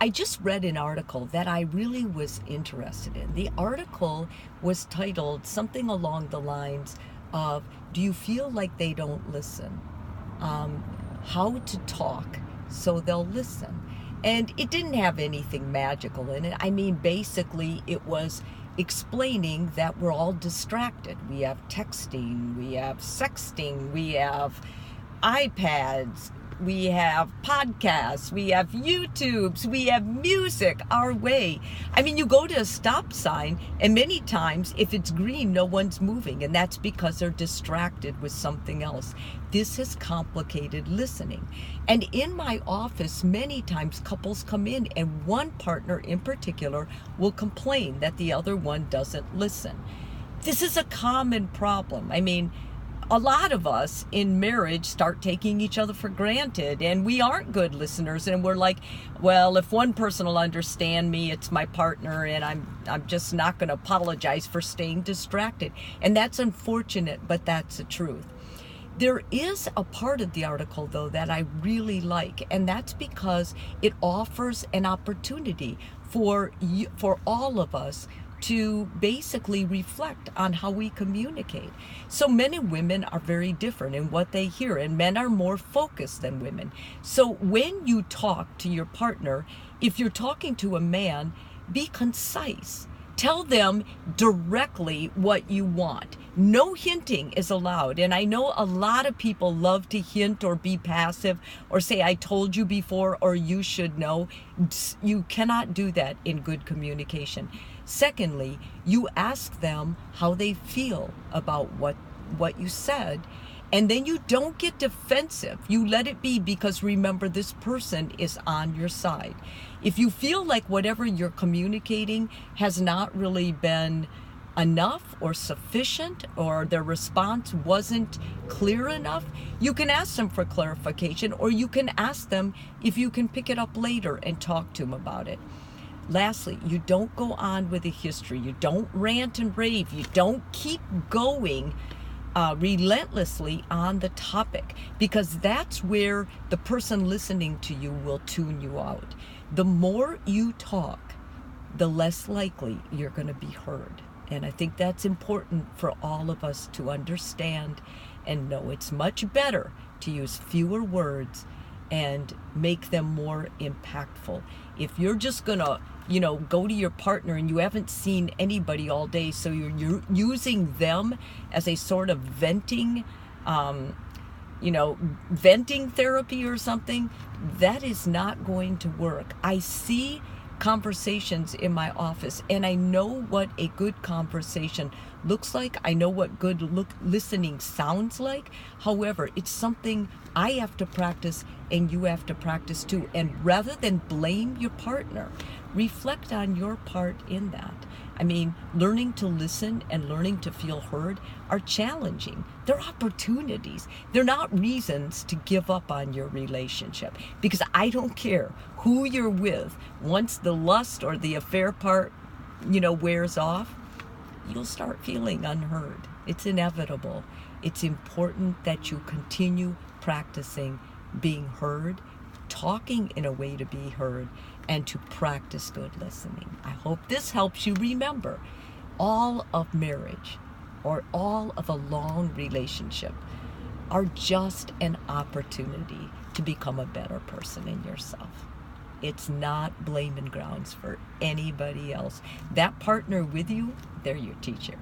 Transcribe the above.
I just read an article that I really was interested in. The article was titled something along the lines of, "Do you feel like they don't listen? How to talk so they'll listen." And it didn't have anything magical in it. I mean, basically, it was explaining that we're all distracted. We have texting, we have sexting, we have iPads, we have podcasts, we have YouTubes, we have music our way. I mean, you go to a stop sign, and many times, if it's green, no one's moving, and that's because they're distracted with something else. This has complicated listening. And in my office, many times couples come in, and one partner in particular will complain that the other one doesn't listen. This is a common problem. I mean, a lot of us in marriage start taking each other for granted, and we aren't good listeners, and we're like, well, if one person will understand me, it's my partner, and I'm just not going to apologize for staying distracted. And that's unfortunate, but that's the truth. There is a part of the article, though, that I really like, and that's because it offers an opportunity for all of us to basically reflect on how we communicate. So men and women are very different in what they hear, and men are more focused than women. So when you talk to your partner, if you're talking to a man, be concise. Tell them directly what you want. No hinting is allowed. And I know a lot of people love to hint or be passive or say, "I told you before," or "you should know." You cannot do that in good communication. Secondly, you ask them how they feel about what you said. And then you don't get defensive. You let it be, because remember, this person is on your side. If you feel like whatever you're communicating has not really been enough or sufficient, or their response wasn't clear enough, you can ask them for clarification, or you can ask them if you can pick it up later and talk to them about it. Lastly, you don't go on with a history. You don't rant and rave. You don't keep going relentlessly on the topic, because that's where the person listening to you will tune you out. The more you talk, the less likely you're going to be heard. And I think that's important for all of us to understand and know. It's much better to use fewer words and make them more impactful. If you're just going to, go to your partner and you haven't seen anybody all day, so you're using them as a sort of venting therapy or something, that is not going to work. I see conversations in my office, and I know what a good conversation looks like. I know what good listening sounds like. However, it's something I have to practice and you have to practice too. And rather than blame your partner, reflect on your part in that. I mean, learning to listen and learning to feel heard are challenging. They're opportunities. They're not reasons to give up on your relationship, because I don't care who you're with. Once the lust or the affair part, wears off, you'll start feeling unheard. It's inevitable. It's important that you continue practicing being heard, talking in a way to be heard, and to practice good listening. I hope this helps you remember all of marriage or all of a long relationship are just an opportunity to become a better person in yourself. It's not blaming grounds for anybody else. That partner with you, they're your teacher.